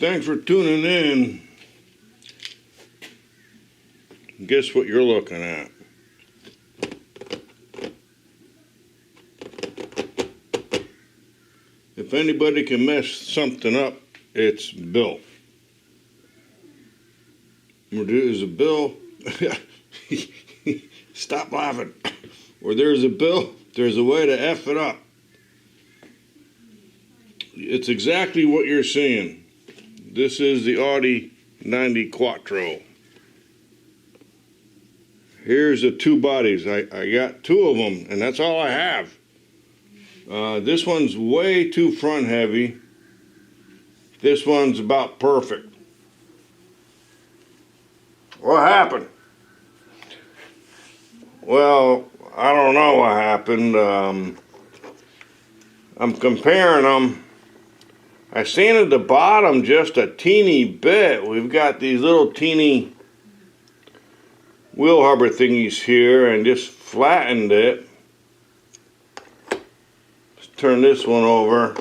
Thanks for tuning in. Guess what you're looking at? If anybody can mess something up, it's Bill. There's a Bill. Stop laughing. Where there's a Bill, there's a way to F it up. It's exactly what you're seeing. This is the Audi 90 Quattro. Here's the two bodies. I got two of them, and that's all I have. This one's way too front heavy. This one's about perfect. What happened? Well, I don't know what happened. I'm comparing them. I sanded the bottom just a teeny bit. We've got these little teeny wheel hubber thingies here and just flattened it. Let's turn this one over.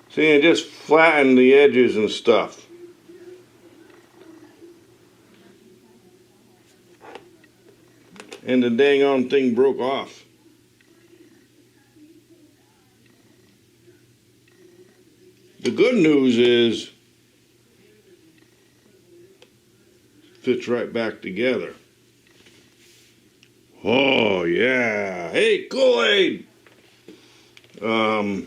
See, I just flattened the edges and stuff. And the dang on thing broke off. The good news is fits right back together. Oh yeah. Hey, Kool-Aid. Now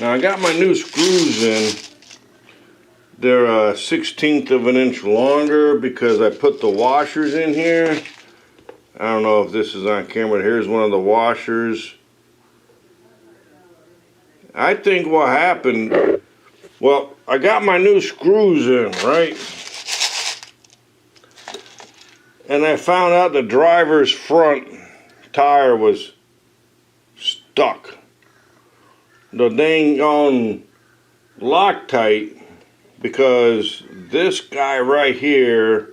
I got my new screws in. They're a 1/16 of an inch longer because I put the washers in here. I don't know if this is on camera. Here's one of the washers. I think what happened, well, I got my new screws in, right? And I found out the driver's front tire was stuck. The dang on Loctite, because this guy right here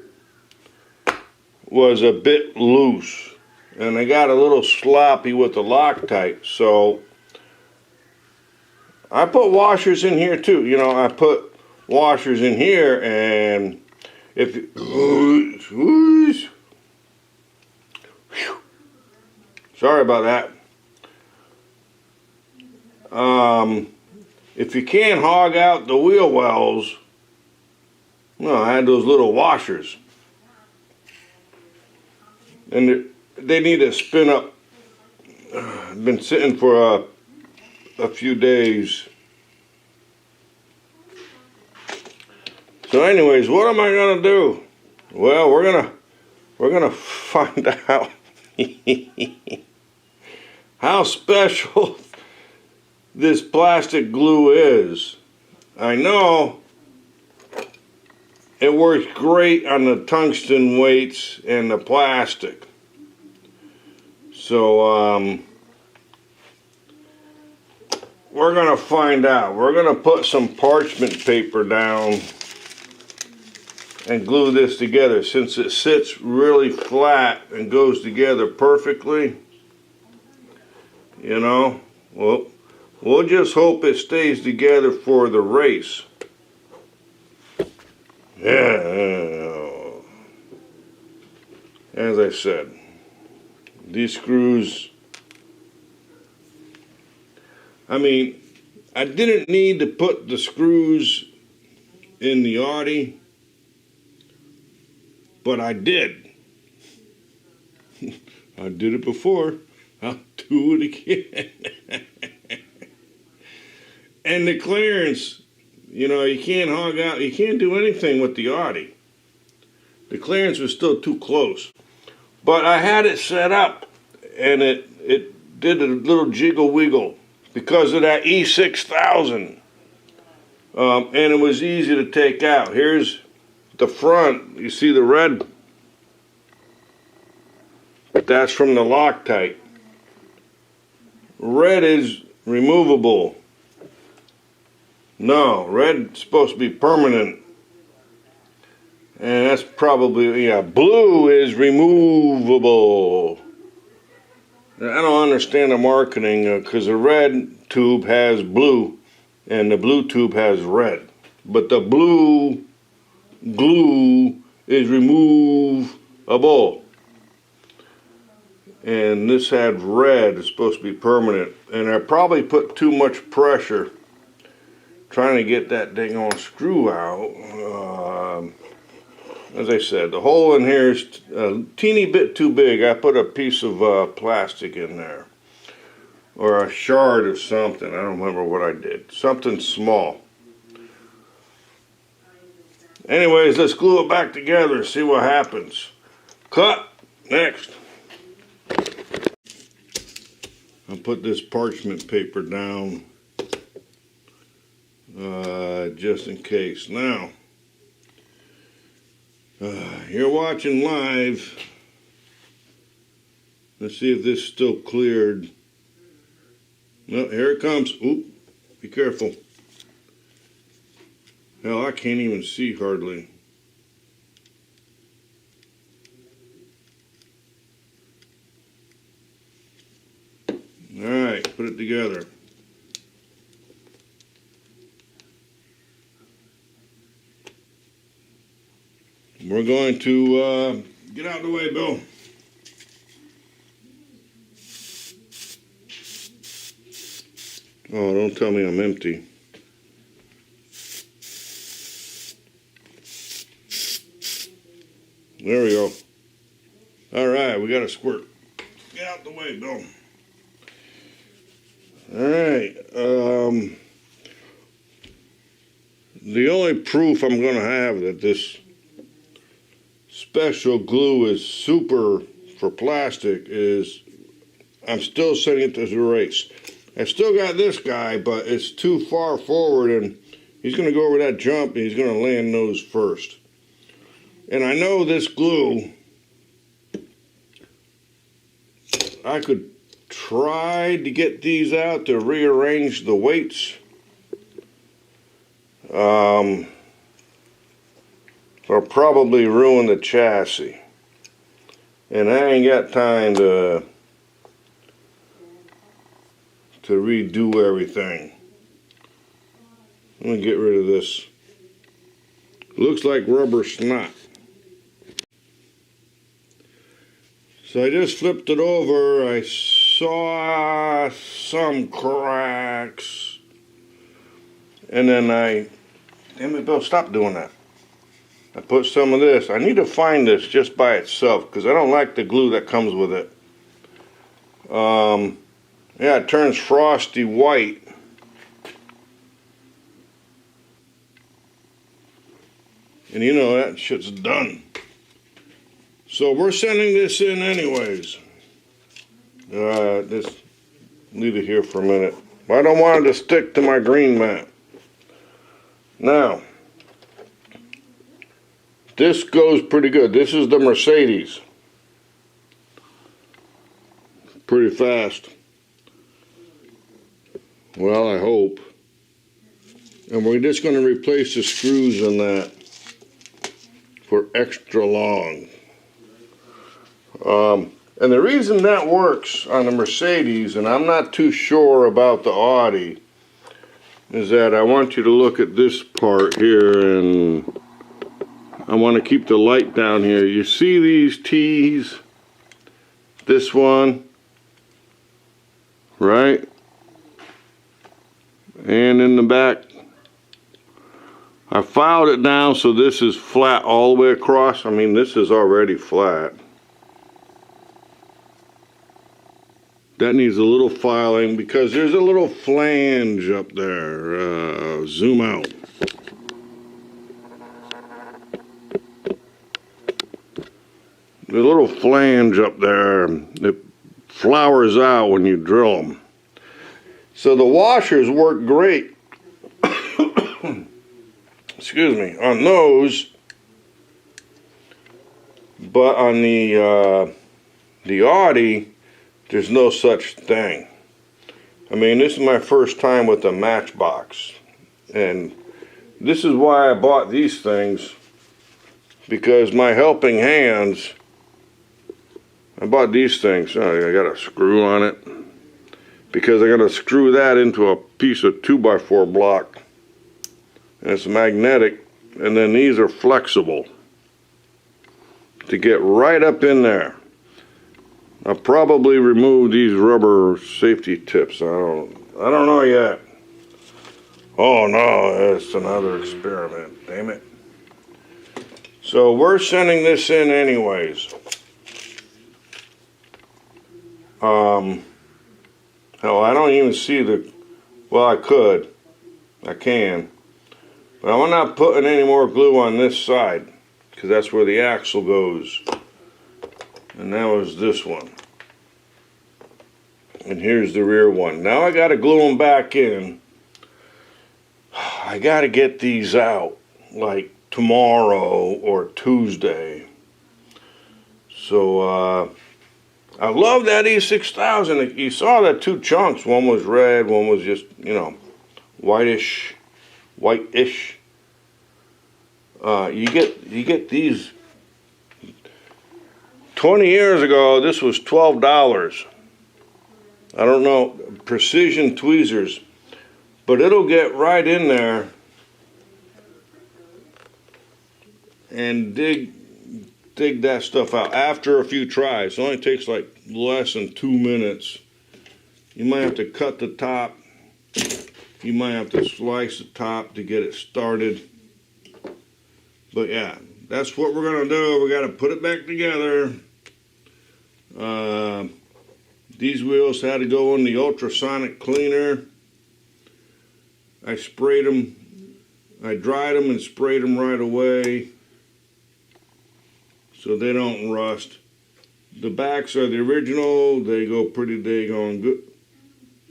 was a bit loose. And I got a little sloppy with the Loctite, so I put washers in here too. You know, I put washers in here, and if sorry about that. If you can't hog out the wheel wells, well, I had those little washers, and they need to spin up. Been sitting for a few days. So anyways, what am I gonna do? Well, we're gonna find out how special this plastic glue is. I know it works great on the tungsten weights and the plastic. So we're gonna find out. We're gonna put some parchment paper down and glue this together. Since it sits really flat and goes together perfectly, you know, well, we'll just hope it stays together for the race. Yeah. As I said, these screws, I mean, I didn't need to put the screws in the Audi, but I did. I did it before. I'll do it again. And the clearance, you know, you can't hog out, you can't do anything with the Audi. The clearance was still too close. But I had it set up, and it did a little jiggle wiggle because of that E6000. And it was easy to take out. Here's the front. You see the red? That's from the Loctite. Red is removable. No, red's supposed to be permanent. And that's probably, yeah, blue is removable. I don't understand the marketing because the red tube has blue and the blue tube has red. But the blue glue is removable. And this had red, it's supposed to be permanent. And I probably put too much pressure trying to get that dang on screw out. As I said, the hole in here is a teeny bit too big. I put a piece of plastic in there, or a shard of something. I don't remember what I did. Something small. Anyways, let's glue it back together and see what happens. Cut. Next. I'll put this parchment paper down just in case. Now, you're watching live. Let's see if this is still cleared. No, here it comes. Oop, be careful. Hell, I can't even see hardly. Alright, put it together. We're going to get out of the way, Bill. Oh, don't tell me I'm empty. There we go. Alright, we got a squirt. Get out the way, Bill. Alright, the only proof I'm going to have that this special glue is super for plastic is I'm still setting it to erase. I still got this guy, but it's too far forward and he's going to go over that jump and he's going to land nose first. And I know this glue, I could try to get these out to rearrange the weights. I'll probably ruin the chassis. And I ain't got time to redo everything. I'm gonna get rid of this. Looks like rubber snot. So I just flipped it over. I saw some cracks. And then damn it, Bill, stop doing that. I put some of this. I need to find this just by itself because I don't like the glue that comes with it. Yeah, it turns frosty white. And you know that shit's done. So we're sending this in anyways. Just leave it here for a minute. I don't want it to stick to my green mat. Now, this goes pretty good. This is the Mercedes. Pretty fast. Well, I hope. And we're just going to replace the screws in that for extra long. And the reason that works on the Mercedes, and I'm not too sure about the Audi, is that I want you to look at this part here, and I want to keep the light down here. You see these T's? This one, right? And in the back, I filed it down so this is flat all the way across. I mean, this is already flat. That needs a little filing because there's a little flange up there. Zoom out. The little flange up there, it flowers out when you drill them. So the washers work great. Excuse me, on those, but on the Audi, there's no such thing. I mean, this is my first time with a Matchbox, and this is why I bought these things, because my helping hands, I bought these things. Oh, I got a screw on it, because I got to screw that into a piece of 2x4 block, and it's magnetic, and then these are flexible to get right up in there. I'll probably remove these rubber safety tips. I don't know yet. Oh no, it's another experiment, damn it. So we're sending this in anyways. Hell, I don't even see the, well, I can, but I'm not putting any more glue on this side because that's where the axle goes. And that was this one. And here's the rear one. Now I got to glue them back in. I got to get these out like tomorrow or Tuesday. So I love that E6000. You saw that two chunks. One was red, one was just, you know, whitish. You get these. 20 years ago, this was $12. I don't know, precision tweezers, but it'll get right in there and dig that stuff out after a few tries. It only takes like less than 2 minutes. You might have to cut the top. You might have to slice the top to get it started. But yeah, that's what we're gonna do. We gotta put it back together. These wheels had to go in the ultrasonic cleaner. I sprayed them. I dried them and sprayed them right away so they don't rust. The backs are the original. They go pretty daggone good.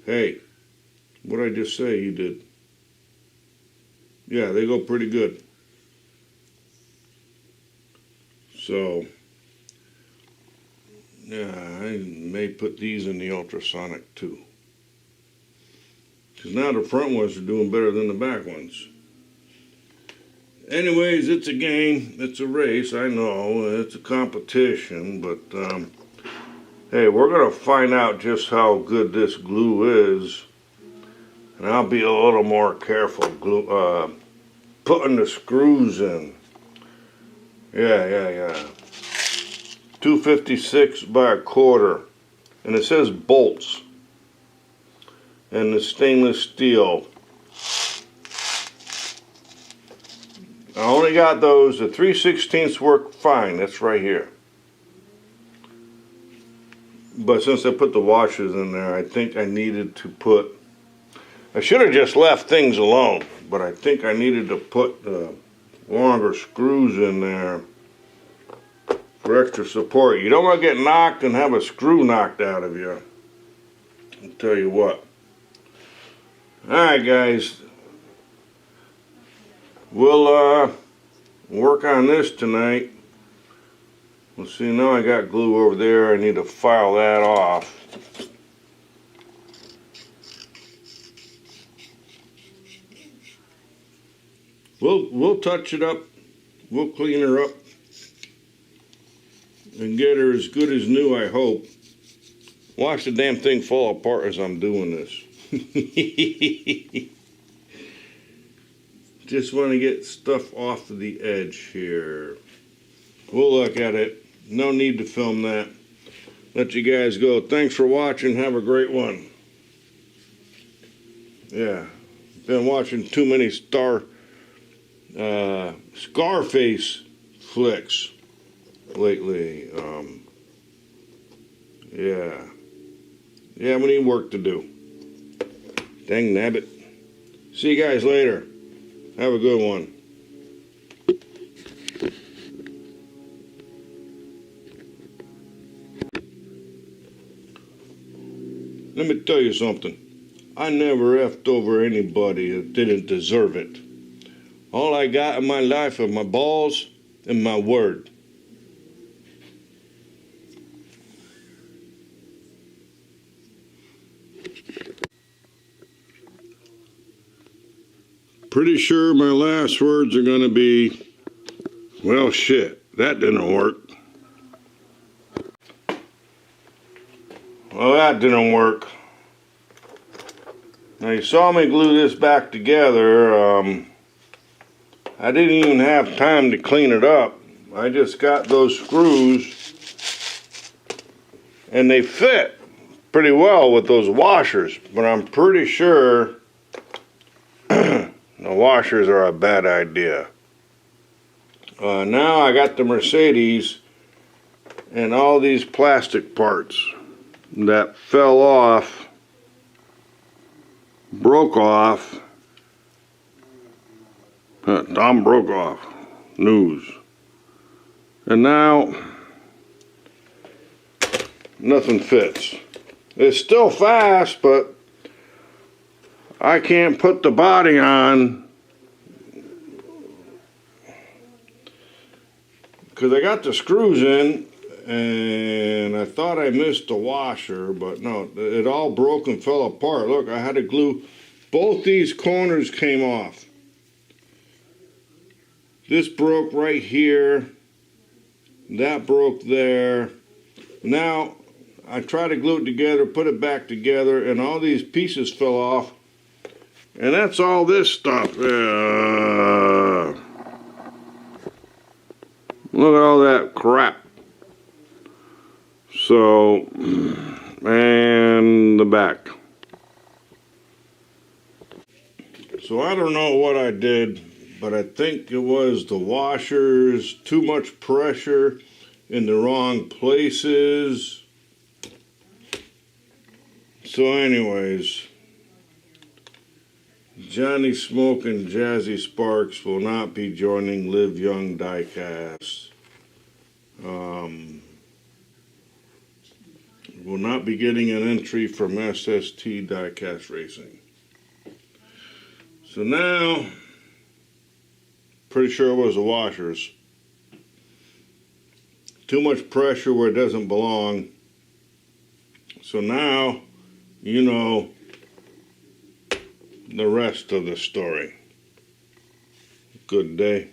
Hey, what did I just say you did? Yeah, they go pretty good. So, yeah, I may put these in the ultrasonic too. Because now the front ones are doing better than the back ones. Anyways, it's a game, it's a race, I know, it's a competition, but hey, we're going to find out just how good this glue is. And I'll be a little more careful putting the screws in. Yeah. 256 by 1/4. And it says bolts. And the stainless steel. I only got those. The 3/16 work fine. That's right here. But since I put the washers in there, I think I needed to put... I should have just left things alone. But I think I needed to put longer screws in there for extra support. You don't want to get knocked and have a screw knocked out of you. I'll tell you what. Alright guys, we'll work on this tonight. We'll see, now I got glue over there. I need to file that off. We'll touch it up. We'll clean her up and get her as good as new, I hope. Watch the damn thing fall apart as I'm doing this. Just want to get stuff off of the edge here. We'll look at it. No need to film that. Let you guys go. Thanks for watching. Have a great one. Yeah. Been watching too many Scarface flicks lately. Yeah. Yeah, we need work to do. Dang nabbit. See you guys later. Have a good one. Let me tell you something. I never effed over anybody that didn't deserve it. All I got in my life are my balls and my word. Pretty sure my last words are going to be, well, shit, that didn't work. Well, that didn't work. Now you saw me glue this back together. I didn't even have time to clean it up. I just got those screws and they fit pretty well with those washers, but I'm pretty sure the washers are a bad idea. Now I got the Mercedes and all these plastic parts that fell off, broke off. Tom Brokaw news. And now nothing fits. It's still fast, but I can't put the body on because I got the screws in and I thought I missed the washer, but no, it all broke and fell apart. Look, I had to glue, both these corners came off. This broke right here, that broke there. Now I tried to glue it together, put it back together, and all these pieces fell off. And that's all this stuff. Look at all that crap. So, and the back. So I don't know what I did, but I think it was the washers, too much pressure in the wrong places. So anyways, Johnny Smoke and Jazzy Sparks will not be joining Live Young Diecast. Will not be getting an entry from SST Diecast Racing. So now, pretty sure it was the washers. Too much pressure where it doesn't belong. So now, you know the rest of the story. Good day.